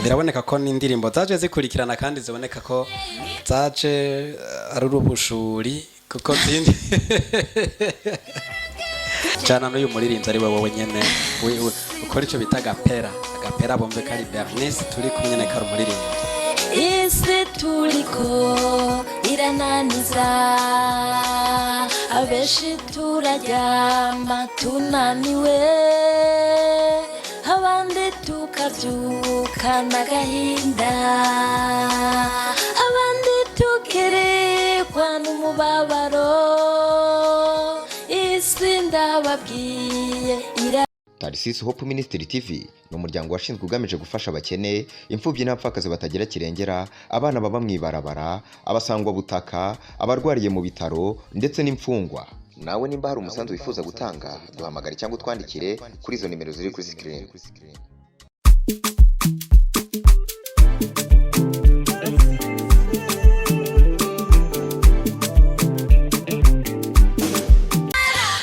biraboneka ko n'indirimbo zaje zikurikirana kandi ziboneka ko zaje ari urubushuri kuko zindi cyane n'uyu muririmbyi ari wowe nyene ukora ico bita agapera bombe kari Bernice turi kumwe na kari umuririmbyi isi turiko irananiza abeshi turaryama tunaniwe abandi tukabyuka n'agahinda abandi tukirirwa n'umubabaro isi ndababwiye Tarisisi Hope Ministry TV ni umuryango washinzwe ugamije gufasha abakene, imfubyi n'abapfakazi batagira kirengera, abana baba mwibarabara, abasangwa butaka, abarwariye mu bitaro ndetse n'imfungwa. Nawe nimba hari umusanzu wifuza gutanga, duhamagare cyangwa utwandikire kuri izo nimero ziri kuri screen.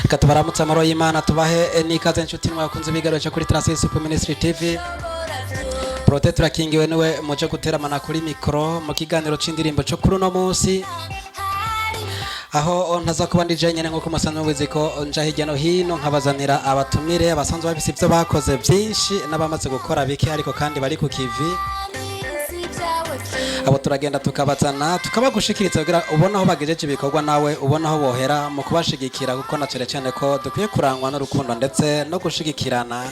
Katubaramutsa amaro y'Imana tubahe nikaze inshuti mwakunze bigarocha kuri Tarisisi Hope Ministry TV. Prote turakingiwe niwe muje guteramana kuri mikro mu kiganiro c'indirimbo cyo kuri no munsi. Aho ntaza kuba ndije nyene nko musanzwe wize ko nja hirya no hino nkabazanira abatumire abasanzwe babise ibyo bakoze byinshi n'abamaze gukora bike ariko kandi bari ku kivi. Abo turagenda tukabazana tukabagushikiriza kugira ubona aho bagejeje ibikorwa nawe ubona aho bohera mu kubashigikira kuko nacere cyane ko dukwiye kurangwa n'urukundo ndetse no gushigikirana.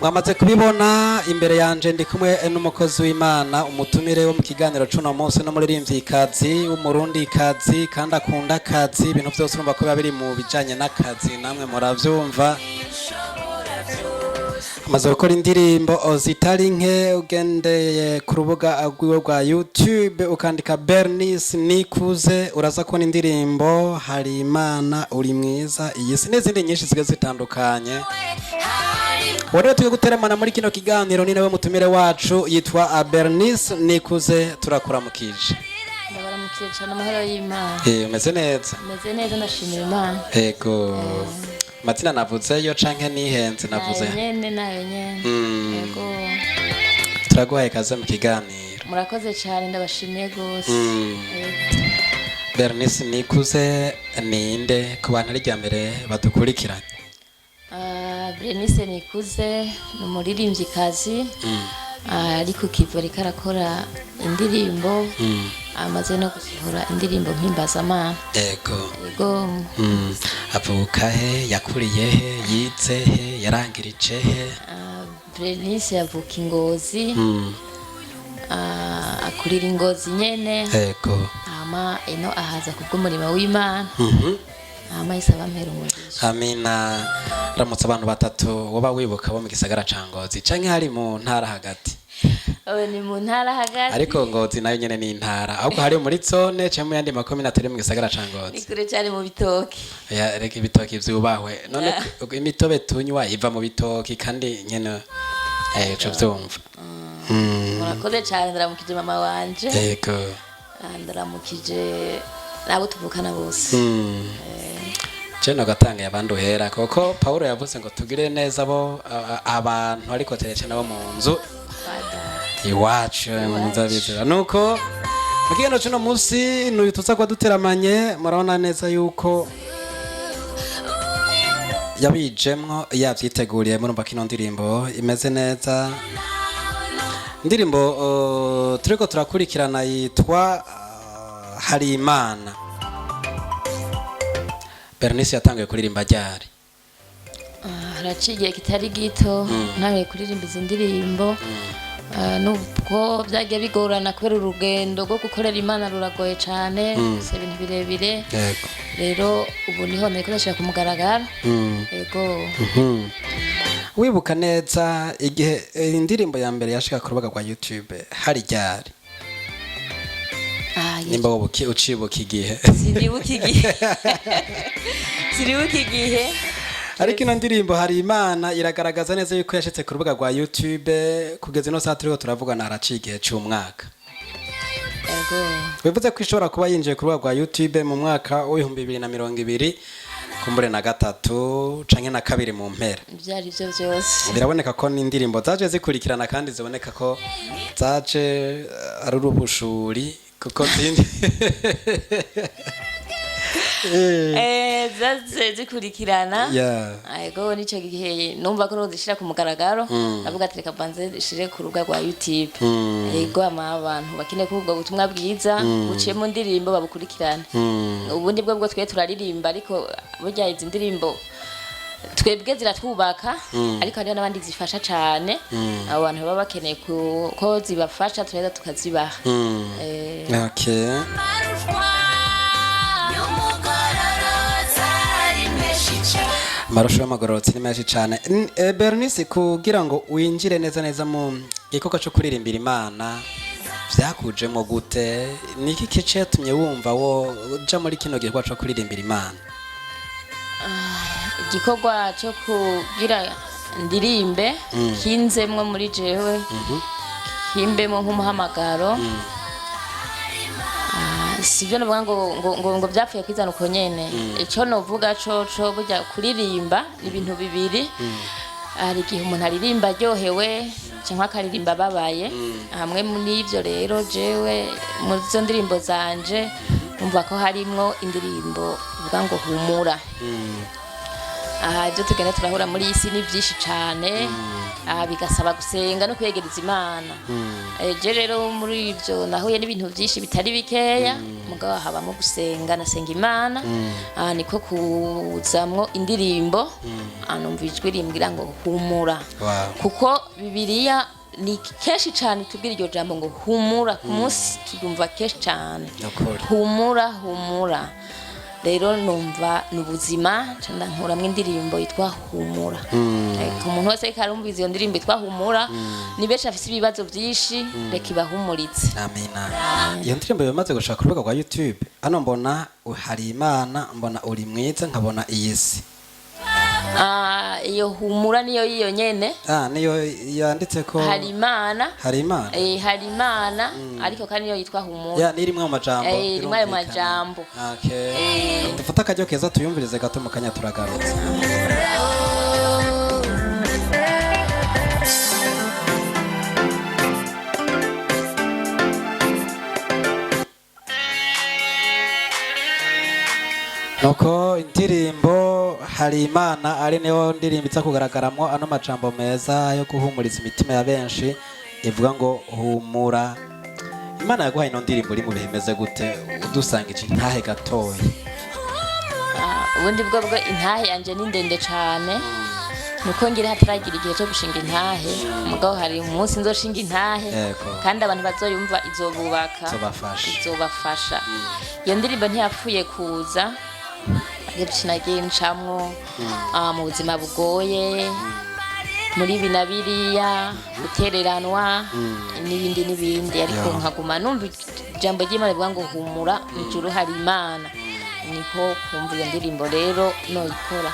Mwamaze kubibona imbere yanje ndi kumwe n'umukozi w'Imana umutumire wo mu kiganiro cuno munsi no muririmbyi kazi umurundi kazi kandi akunda akazi ibintu byose urumva ko biba biri mu bijanye n'akazi namwe muravyumva. Amaze gukora indirimbo zitari nke ugendeye ku rubuga rwa YouTube ukandika Bernice Nikuze uraza kubona indirimbo hari Imana uri mwiza iyi si n'izindi nyinshi zigiye zitandukanye. Wari tugiye guteramana muri kino kiganiro ni nawe mutumire wacu yitwa Bernice Nikuze turakuramukije. ndabaramukije cyane amahoro y'Imana. Umeze neza? Meze neza ndashimira Imana. Yego. Matina navuze yo canke nihenze navuze. Nayo nyene. Yego. Turaguhaye kaze mu kiganiro. Murakoze cyane ndabashimiye gose. Bernice Nikuze ninde ku bantu ari ryambere badukurikiranye? Bernice Nikuze ni umuririmbyi kazi. Ariko kivori karakora indirimbo amaze no gusohora indirimbo mpimbaza-Mana. Yego. Avuka he yakuriye he yize he yarangirije he? Bernice yavuka Ingozi. Akurira Ingozi nyene. Yego. Ama ino ahaza kubw'umurimo w'Imana. Ama isaba mpera umugisha. Amina. Ramutse abantu batatu woba wibuka bo mu gisagara ca Ngozi canke hari mu ntara hagati? Ni mu ntara hagati. Ariko Ngozi nayo nyene ni intara. Ahubwo hari muri zone canke mu yandi makomine atari mu gisagara ca Ngozi. Nikure cyane mu bitoki. Ya reka ibitoki vyubahwe. None imitobe tunywa iva mu bitoki kandi nyene cyo vyumva. Murakoze cyane ndaramukije mama wanje. Yego. Ndaramukije nabo tuvukana bose. Ceno gatanga yabandi uhera koko Paulo yavuze ngo tugire neza bo abantu ariko terece nabo mu nzu iwacu mu nzabizira nuko mukigano cyo munsi n'uyu tuza kwa duteramanye murabona neza yuko yabijemwo yavyiteguriye murumva kino ndirimbo imeze neza indirimbo turiko turakurikirana yitwa hari Imana. Bernice yatangiye kuririmba ryari? Haraciye kitari gito ntangiye kuririmba izi ndirimbo nubwo byagiye bigorana kubera urugendo rwo gukorera Imana ruragoye cyane se ibintu birebire. Yego. Rero ubu niho nikoresha ku mugaragaro. Yego. Wibuka neza igihe indirimbo ya mbere yashika ku rubuga rwa YouTube hari ryari? Nimba ucibuka igihe? Siribuka igihe. Ariko ino ndirimbo hari Imana iragaragaza neza yuko yashitse ku rubuga rwa YouTube kugeza ino saa turiko turavugana haraciye igihe cy'umwaka. Yego. Bivuze ko ishobora kuba yinjiye ku rubuga rwa YouTube mu mwaka wa 2020 kumbure na gatatu canke na kabiri mu mpera byari byo byose biraboneka ko n'indirimbo zaje zikurikirana kandi ziboneka ko zaje ari urubushuri kuko zindi zaze zikurikirana ego nico gihe numva ko nozishira ku mugaragaro ndavuga ati reka banze shire ku rubuga rwa YouTube ego abantu bakine kubwo butumwa bwiza buciye mu ndirimbo babukurikirana ubundi bwo twe turaririmba ariko burya izi ndirimbo twebwe ziratwubaka ariko hariho n'abandi zifasha cyane abo bantu baba bakeneye ko zibafasha tureza tukazibaha okay marusho y'amagororotsi ni menshi cyane. Bernice, kugira ngo winjire neza neza mu gikorwa cyo kuririmbira Imana byakujemo gute? Niki kice yatumye wumva wo uja muri kino gikorwa cyo kuririmbira Imana? Igikorwa cyo kugira ndirimbe kinzemwe muri jewe kimbemo nk'umuhamagaro sivyo navuga ngo byapfuye kwizana uko nyene ico novuga co burya kuririmba ni ibintu bibiri hari igihe umuntu aririmba aryohewe cyangwa akaririmba babaye hamwe muri ivyo rero jewe mu zo ndirimbo zanje numva ko harimwo indirimbo ivuga ngo humura ibyo tugenda turahura muri isi ni byinshi cyane bigasaba gusenga no kwegereza Imana je rero muri ibyo nahuye n'ibintu byinshi bitari bikeya mugabo habamo gusenga nasenga Imana niko kuzamwo indirimbo numva ijwi rimbwira ngo humura kuko Bibiliya ni kenshi cyane tubwira iryo jambo ngo humura ku munsi tuyumva kenshi cyane humura humura rero numva n'ubuzima cyanda nkuramwe indirimbo yitwa humura ku muntu wese karumviza iyo ndirimbo yitwa humura ni benshi afite ibibazo byinshi reka ibahumuritse amina iyo ndirimbo yamaze gushaka urubuga rwa YouTube hano mbona hari Imana mbona uri mwiza nkabona iyisi iyo humura niyo yiyo nyene niyo yanditse ko hari Imana hari Imana ariko kandi niyo yitwa humura nirimwe mu majambo rimwe mu majambo dufata akajyo keza tuyumvirize gato mu kanya turagarutse nuko indirimbo hari Imana ari niyo ndirimbo iza kugaragaramwo ano majambo meza yo guhumuriza imitima ya benshi ivuga ngo humura. Imana yaguhaye ino ndirimbo iri mu bihe bimeze gute udusangije intahe gatoya? Ubundi bwo intahe yanje ni ndende cyane nuko ngira hataragira igihe cyo gushinga intahe mugabo hari umunsi nzoshinga intahe kandi abantu bazoyumva izobafasha iyo ndirimbo ntiyapfuye kuza nagiye ncamwo mu buzima bugoye muri binabiriya gutereranwa n'ibindi ariko nkaguma numva ijambo ry'Imana rivuga ngo humura ijuru hari Imana niko kumva iyo ndirimbo rero noyikora.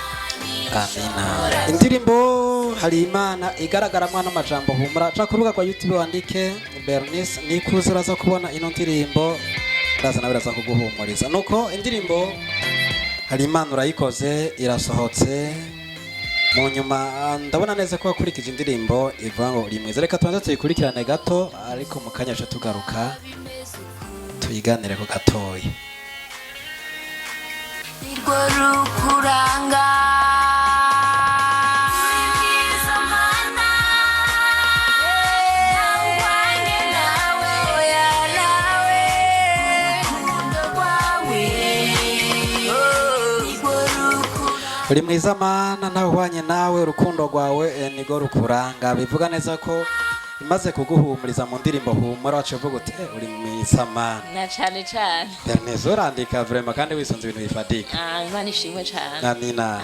Amina. Indirimbo hari Imana igaragaramo n'amajambo humura cha kurubuga kwa YouTube wandike Bernice Nikuze uraza kubona ino ndirimbo ndaza nawe uraza kuguhumuriza nuko indirimbo hari Imana urayikoze irasohotse mu nyuma ndabona neza ko wakurikije indirimbo ivuga ngo uri mwiza reka tubanze tuyikurikirane gato ariko mu kanya cyo tugaruka tuyiganire ko gatoya nirwo rukuranga uri mwiza Mana nawe uhwanye nawe urukundo rwawe nigo rukuranga bivuga neza ko imaze kuguhumuriza mu ndirimbo humura wacu uvuga uti uri mwiza Mana na cyane cyane Bernice urandika vraiment kandi wisonze ibintu bifadika Imana ishimwe cyane amina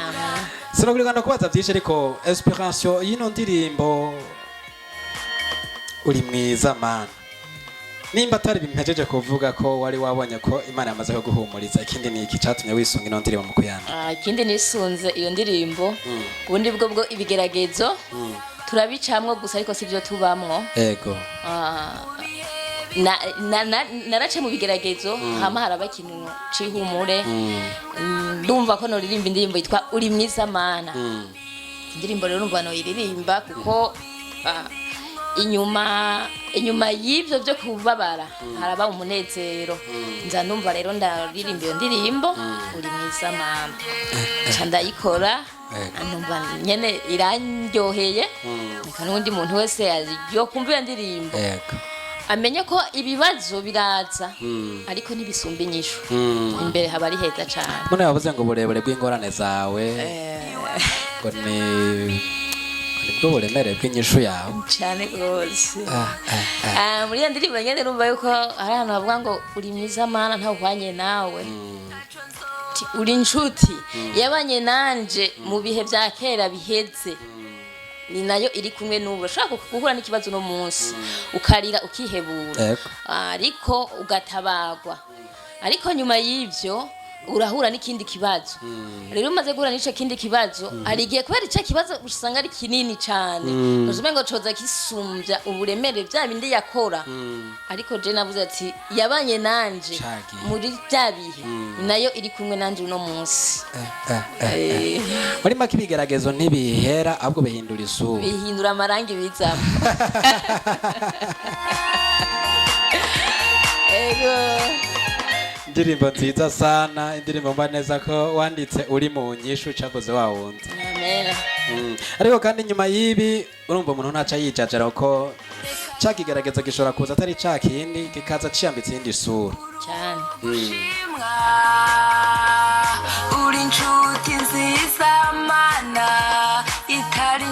sinogurigana kubaza byinshi ariko inspiration y'ino ndirimbo uri mwiza Mana nimba atari bintejeje kuvuga ko wari wabonye ko Imana yamaze kuguhumuriza ikindi ni iki cyatumye wisunga ino ndirimbo mu kuyanda ikindi nisunze iyo ndirimbo ubundi bwo ibigeragezo turabicamwo gusa ariko sivyo tubamwo yego narace mu bigeragezo hama haraba ikintu c'ihumure ndumva ko noririmba indirimbo yitwa uri mwiza mana indirimbo rero numva noyiririmba kuko inyuma y'ivyo vyo kubabara haraba umunezero nza ndumva rero ndaririmba iyo ndirimbo uri mwiza mana nca ndayikora numva nyene irandyoheye reka n'undi muntu wese yo kumva iyo ndirimbo amenye ko ibibazo biraza ariko ntibisumba inyishu imbere haba ari heza cane none yavuze ngo uburebure bw'ingorane zawe ngo nibwo buremere bw'inyishu yawe cane rwose muri iyo ndirimbo nyene numva yuko hari ahantu bavuga ngo uri mwiza mana ntawuhwanye nawe uri inshuti yabanye nanje mu bihe vya kera biheze ni nayo iri kumwe n'ubu ushaka guhura n'ikibazo no munsi ukarira ukihebura ariko ugatabagwa ariko nyuma y'ivyo urahura n'ikindi kibazo rero umaze guhura n'ico kindi kibazo hari igihe kubera ico kibazo usanga ari kinini cane uzume ngo coza kisumbya uburemere vya bindi yakora ariko je navuze ati yabanye nanje muri vya bihe nayo iri kumwe nanje uno munsi muri make ibigeragezo ntibihera ahubwo bihindura isura bihindura amarangi bizamo indirimbo nziza sana indirimbo mba neza ko wanditse uri mu nyishu cakoze wawundi ariko kandi nyuma y'ibi urumva umuntu ntaca yijajara ko cakigerageza gishobora kuza atari cakindi kikaza ciyambitse iyindi sura cyane uri inshuti nziza mana itari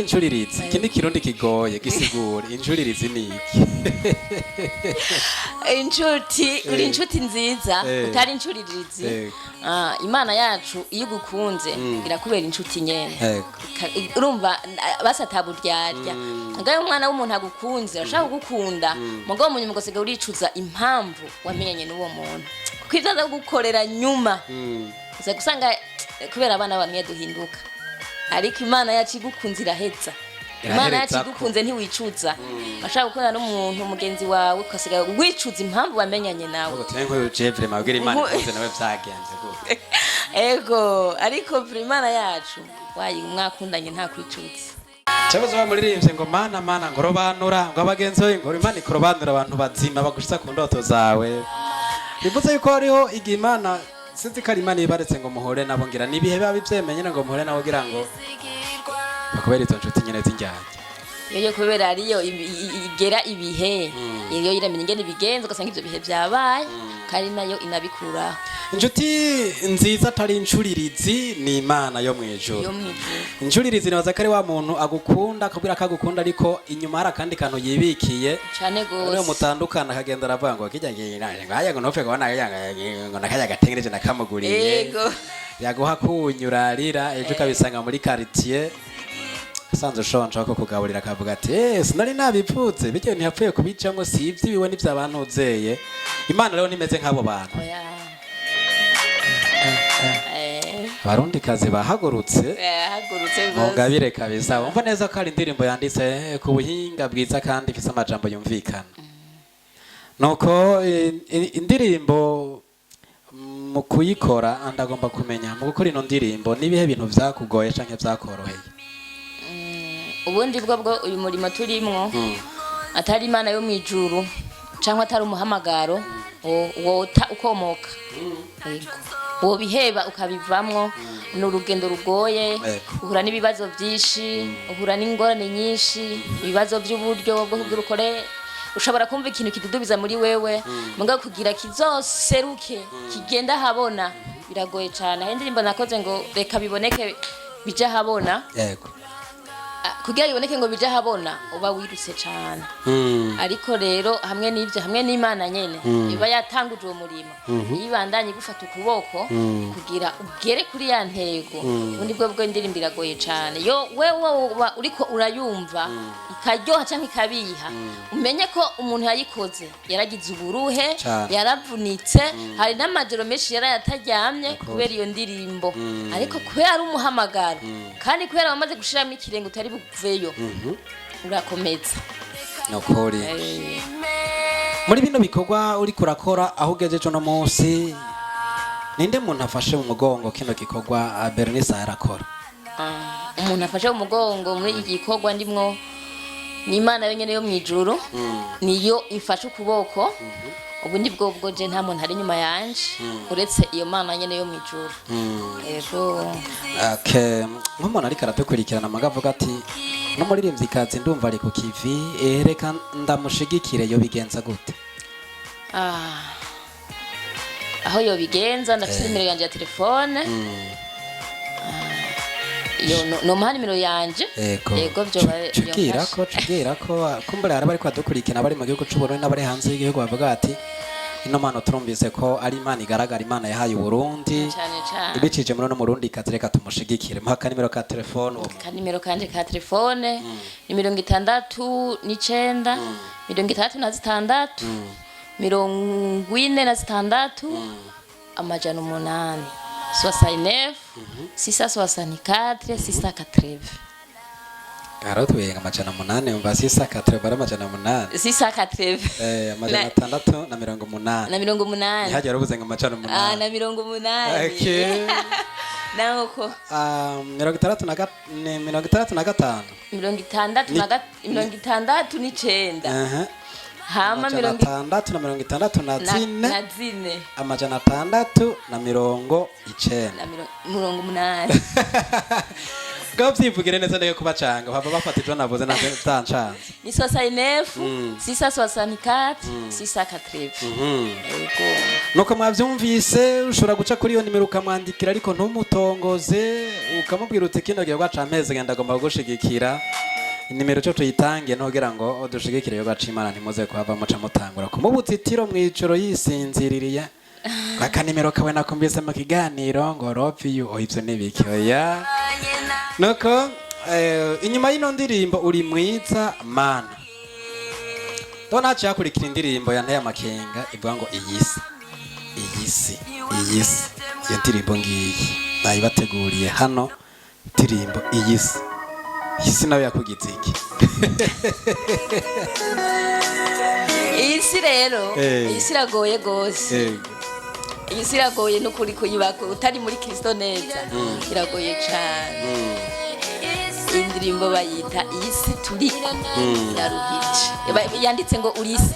incuririzi iki ni kirundi kigoye gisigura incuririzi ni iki inshuti uri inshuti nziza utari incuririzi imana yacu iyo igukunze irakubera inshuti nyene urumva basataburyarya ngayo umwana w'umuntu agukunze ashaka kugukunda mugabo munyuma gosiga uricuza impamvu wamenyanye n'uwo muntu kuko ivyo aza gukorera nyuma uza gusanga kubera abana bamwe duhinduka ariko imana yacu igukunze iraheza imana yacu igukunze ntiwicuza ashaka gukunda n'umuntu mugenzi wawe ukasiga wicuza impamvu wamenyanye nawe ego ariko imana yacu wayi mwakundanye nta kwicuza Chabazo wa muririmbye ngo mana ngo robanura ngo abagenzi bawe ngo imana ikorobanura abantu bazima bagushitsa ku ndoto zawe bivuze yuko hariho igihe imana sinzi ko ari imana ibaretse ngo muhure nabo ngira nibihe biba bivyemenye ngo muhure nabo kugira ngo bakubera izo nshuti nyene z'injyanye iyo kubera ariyo igera ibihe iyo iramenya ingene bigenza ugasanga ivyo bihe vyabaye kandi nayo inabikura inshuti nziza atari incuririzi ni imana yo mwijuru incuririzi nibaza ko ari wa muntu agukunda akabwira ko agukunda ariko inyuma hari akandi kantu yibikiye cane gose niyo mutandukana akagenda aravuga ngo kijya ngaya ngo nopfe kubona ngo nakajya gatengereje nakamuguriye yaguha kunyurarira ejo kabisanga muri quartier sanze shonje ko kugaburira akavuga ati sinari nabipfutse bityo ntiyapfuye kubicamo si ivyibiwe n'ivyabantu uzeye imana rero nimeze nk'abo bantu Barundi kazi bahagurutse mugabire kabisa umva neza ko ari indirimbo yanditse ku buhinga bwiza kandi ifise amajambo yumvikana nuko indirimbo mu kuyikora andagomba kumenya mu gukora ino ndirimbo nibihe bintu vyakugoye canke vyakoroheye ubundi bwo uyu murimo turimwo atari imana yo mwijuru canke atari umuhamagaro wota ukomoka wo biheba ukabivamwo n'urugendo rugoye uhura n'ibibazo byinshi uhura n'ingorane nyinshi ibibazo by'uburyo bwo kugira ukore ushobora kumva ikintu kidudubiza muri wewe muga kugira kizoseruke kigenda habona biragoye cyane hari indirimbo nakoze ngo reka biboneke bija habona kugira biboneke ngo bija habona uba wiruse cyane ariko rero hamwe n'ivyo hamwe n'Imana nyene iba yatanguje uwo murimo yibandanye gufata ukuboko kugira ugere kuri ya ntego undi bwo indirimbo iragoye cyane yo wewe uriko urayumva ikaryoha canke ikabiha umenye ko umuntu yayikoze yaragize uburuhe yaravunitse hari n'amajoro menshi yarayataryamye kubera iyo ndirimbo ariko kubera ari umuhamagaro kandi kubera wamaze gushiramo ikirengo utari buveyo urakomeza nokuri muri bino bikorwa uri kurakora aho ugejeje uno munsi ninde muntu afashe mu mugongo kino gikorwa Bernice arakora? Umuntu afashe mu mugongo muri iki gikorwa ndimwo ni Imana yonyene yo mwijuru niyo ifashe ukuboko ubundi bwo je nta muntu ari nyuma yanje uretse iyo Mana nyene yo mwijuru. Yego. Okay, nk'umuntu ariko aradukurikirana magavuga ati no muri rimvyikazi ndumva ari ku kivi reka ndamushigikire yo bigenza gute? Aho yo bigenza ndafite nimero yanje ya telefone. No mani nimero yanje. Yego Cugira ko kumbura araba ariko adukurikirana bari mu gihugu cy'u Burundi n'abari hanze y'igihugu bavuga ati ino Mana turumvise ko ari Imana igaragara, Imana yahaye Burundi ibicije muri no Burundi kazireka tumushigikire. Mpaka nimero ka telefone uwo nimero kanje ka telefone ni 69 9 36 46 amajana 8 69 664 680. Karo tuyenga amajana 8 umva 680 bara amajana 8 680 amajana 680 na 80 ni haje rubuze ngo amajana 8 na 80. Okay. Nako 65 69 hama 664 amajana 690 Gavzivugire neza ndege kubacanga hava bafatijwe navuze na tanchance ni 69 664 680. Nuko mwavyumvise ushobora guca kuri iyo nimero ukamwandikira ariko ntumutongoze ukamubwira uti kino gihe gwaca ameze genda agomba gushigikira nimero cyo tuyitange nogera ngo dushigikire yo gacimana ntimuze kuhava muca mutangura kumubutitiro mwijoro yisinziririye aka nimero kawe nakumvise mu kiganiro ngo love you ivyo nibiki oya nuko inyuma y'ino ndirimbo uri mwiza Mana dona cyakurikira indirimbo ya Ntaya Amakenga ivuga ngo iyisi iyo ndirimbo ngiyi nayibateguriye hano ndirimbo iyisi nawe yakugize iki? Iyisi rero iyisi iragoye gose iyisi iragoye n'ukuri kuyibako utari muri Kristo neza iragoye cyane. Indirimbo bayita iyisi turiko iraruhije yanditse ngo urisi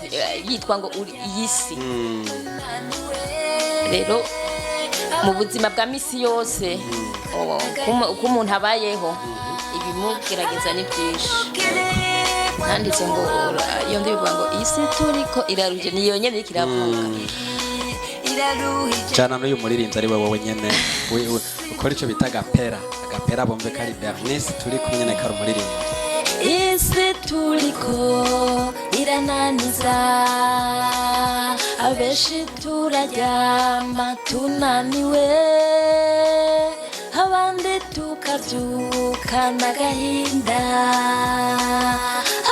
yitwa ngo uri iyisi. Rero mu buzima bwa misi yose uko umuntu abayeho ibimugerageza ni byinshi. Nanditse ngo iyo ndirimbo ngo iyisi turiko iraruhije niyo nyene ikiravuga cyane n'uyu muririmbyi ari wowe nyene ukora ico bita agapera bombe kari Bernice turi kumwe na karo muririmbyi. Isi turiko irananiza abeshi turaryama tunaniwe abandi tukavyuka n'agahinda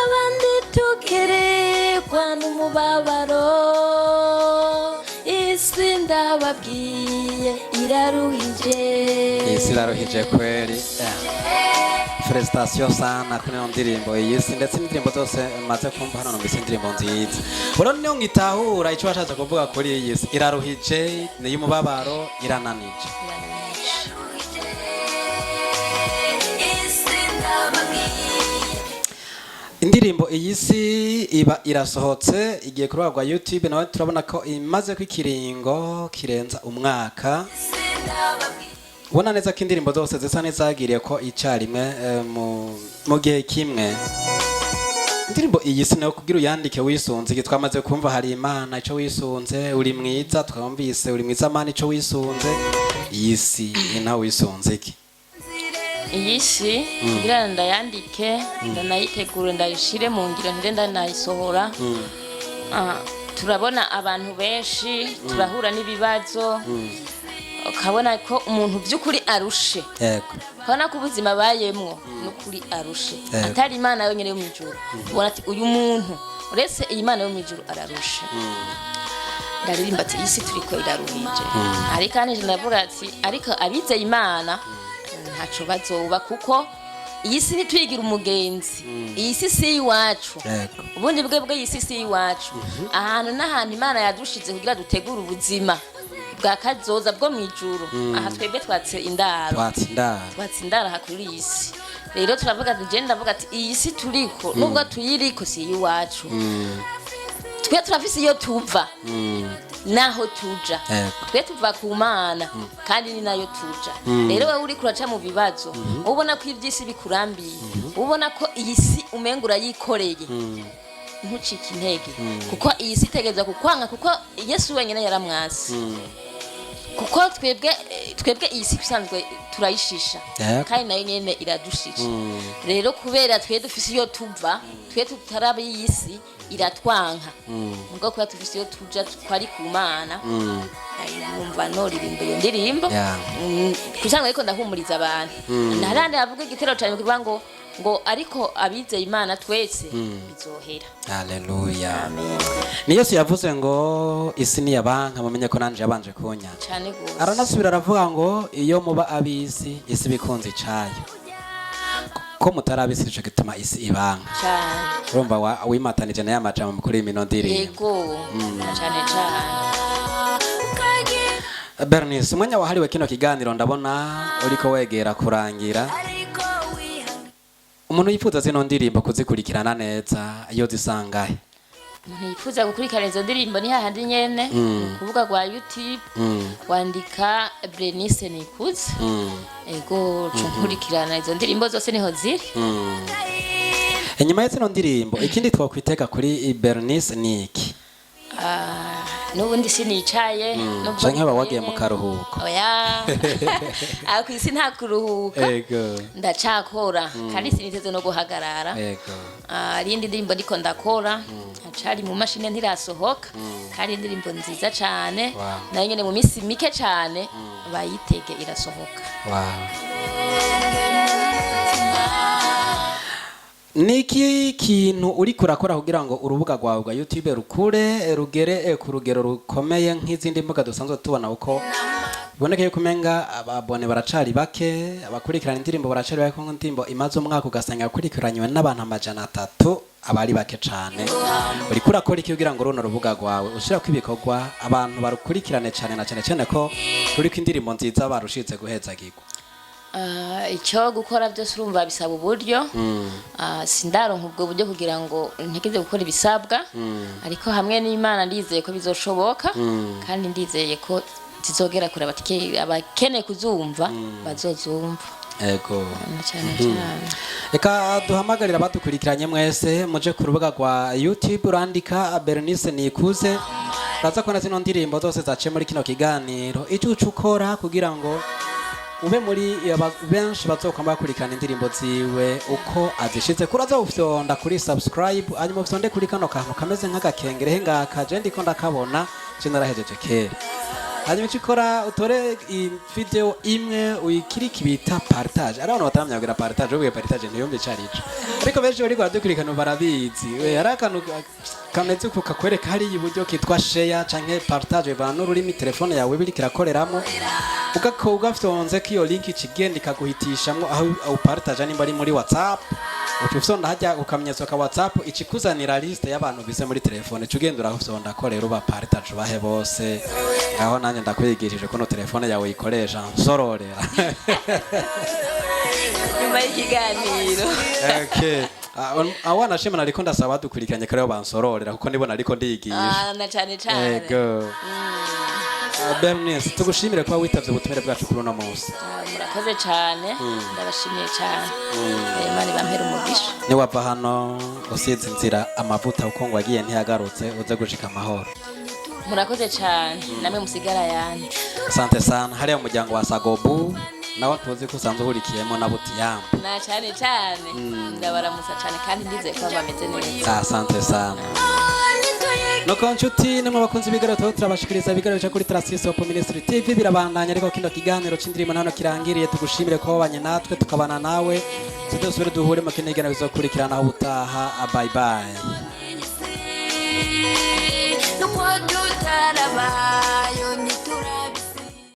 abandi tukerekwa n'umubabaro. Isi ndababwiye iraruhije kweli. Felicitation sana kuri iyo ndirimbo iyisi ndetse n'indirimbo zose maze kumva hano numvise indirimbo nziza. Boro niyo ngitahura icyo washatse kuvuga kuri iyisi iraruhije ni y'umubabaro irananije. Indirimbo iyisi iba irasohotse igiye kuri rwa YouTube nawe turabona ko imaze kwikiringo kirenza umwaka. Ubona neza ko indirimbo zose zisa nezagiriye ko icarimwe mu gihe kimwe. Indirimbo iyisi nayo kugira uyandike wisunze iki twamaze kumva hari Imana ico wisunze uri mwiza twumvise uri mwiza Mana ico wisunze iyisi nawe wisunze iki? Iyisi kugira ndayandike ndanayitegure ndayishire mu ngiro ndenda nayisohora. Turabona abantu benshi turahura n'ibibazo ukabona ko umuntu by'ukuri arushe. Yego. Kana ku buzima bayemwo n'ukuri arushe. Atari Imana yo nyene yo mwijuru. Ubona ati uyu muntu uretse iyi Imana yo mwijuru ararushe. Ndaririmba ati isi turiko iraruhije. Ariko kandi ndavuga ati ariko abizeye Imana ntaco bazoba kuko iyi si ntituyigira umugenzi, iyi si si iwacu, ubundi bwe iyi si si iwacu, ahantu n'ahantu Imana yadushize kugira dutegure ubuzima bwa kazoza bwo mwijuru. Aha twebwe twatse indaro aha kuri iyi si. Rero turavuga ati je ndavuga ati iyi si turiko nubwo tuyiriko si iwacu, twe turafise iyo tuva naho tuja, twe tuva ku Mana kandi ni nayo tuja. Rero wewe uri kuraca mu bibazo, ubona ko ibyisi bikurambiye, ubona ko iyi si umengura yikoreye, ntucike intege, kuko iyi si itegeza kukwanga, kuko Yesu wenyine yaramwasi. Kuko twebwe iyi si bisanzwe turayishisha, kandi nayo nyene iradushisha. Rero kubera twe dufise iyo tuva, twe tutarabe iyi si iratwanka, ngo kuba tufise iyo tuja twari ku Mana. Numva noririmba iyo ndirimbo kugira ariko ndahumuriza abantu. Narande avuga igitero cyane kuvuga ngo ariko abizeye Imana twese bizohera. Haleluya. Amen. Ni Yesu yavuze ngo isi ni yabanka mumenye ko nanje yabanje kunya. Cyane gose. Aranasubira aravuga ngo iyo muba abisi isi bikunze icayo. Ko mutarabisi ico gituma isi ibanka. Cyane. Urumva wimatanije na yamajambo mukuri imino ndiri. Yego. Cyane cyane. Bernice, umwanya wahariwe kino kiganiro ndabona uriko wegera kurangira. Umuntu yifuza zino ndirimbo kuzikurikirana neza iyo zisangahe? Umuntu yifuza gukurikirana izo ndirimbo ni hahandi nyene kuvuga kwa YouTube, wandika Bernice Nikuze, ego nkurikirana izo ndirimbo zose niho ziri. Inyuma y'izino ndirimbo ikindi twakwiteka kuri Bernice niki? Nubundi sinicaye canke wagiye mu karuhuko. Oya. Ako isi nta kuruhuka. Ego. Ndacakora kandi siniteze no guhagarara. Ego. Rindi ndirimbo ndiko ndakora, acari mu mashine ntirasohoka, kandi indirimbo nziza cyane. Nayo nyene mu misi mike cyane bayitege irasohoka. Niki kintu uri kurakora kugira ngo urubuga rwawe rwa YouTube rugere ku rugero rukomeye nk'izindi mbuga dusanzwe tubona uko biboneka yuko umenga ababone baracari bake, abakurikirana indirimbo baracari bake, ko indirimbo imaze umwaka ugasanga yakurikiranywe n'abantu 300 abari bake cyane. Uri kurakora iki kugira ngo runo rubuga rwawe ushira kwibikorwa abantu barukurikirane cyane na cyane ko ruriko indirimbo nziza barushitse guhezagirwa? Icyo gukora byose urumva bisaba uburyo, sindaronka ubwo buryo kugira ngo ntekize gukora ibisabwa, ariko hamwe n'Imana ndizeye ko bizoshoboka, kandi ndizeye ko zizogera kure abakene kuzumva bazozumva. Ego. Cyane cyane. Eka duhamagarira abadukurikiranye mwese muje ku rubuga rwa YouTube urandika Bernice Nikuze, raza kona zino ndirimbo zose zaciye muri kino kiganiro, icyo ukora kugira ngo ube muri benshi bazokwamba bakurikirana indirimbo ziwe uko azishize. Kuraza ufyonda kuri subscribe, hanyuma ufyonde kuri kano kantu kameze nk'agakengere ngaka je ndiko ndakabona narahejeje kera. Hanyuma ukikora utore video imwe uyikiriki bita partage. Ari abantu bataramya kugira partage, ubuye partage ntiyumve cyarico. Ariko benshi bari kwadukurikirana barabizi. We arakanu kameze kuka kwereka hari iburyo kitwa share canke partage bana n'ururimi telefone yawe biri kirakoreramo. Ugafyonze ko iyo link ikigenda ikaguhitishamwo aho partage nimba ari muri WhatsApp. Ukifyonda hajya ukamenyetso ka WhatsApp ikikuzanira liste y'abantu bise muri telefone. Cugenda urafyonda ko rero ba partage bahe bose. Aho nanje ndakwigishije ko no telefone yawe ikoresha nsororera. Nyuma y'ikiganiro. Okay. Awana shema ariko ndasaba dukurikiranye kare bansororera kuko nibona ariko ndiyigisha. Na cyane cyane. Ego. Bernice tugushimire kuba witavye ubutumire bwacu kuri uno munsi. Murakoze cyane, ndabashimiye cyane. Imana bampera umugisha. Ni wava hano usize inzira amavuta uko ngo wagiye ntiyagarutse uze gushika amahoro. Murakoze cyane, namwe musigara yandi. Asante sana. Hariya umuryango wa Sagobu nawe tuzi ko usanzwe uhurikiyemo na Butiyamba. Na cyane cyane. Ndabaramusa cyane kandi ndizeye ko bameze neza. Asante sana. Noko nshuti nimwe bakunze ibigariro turabashikiriza ibigariro cyo kuri Transisi Hope Ministry TV birabandanya, ariko kino kiganiro c'indirimo nano kirangiriye. Tugushimire ko wabanye natwe tukabana nawe, tudosubire duhure mu kinegana bizokurikirana aho utaha. Bye bye. Nuko tutarabayo nitura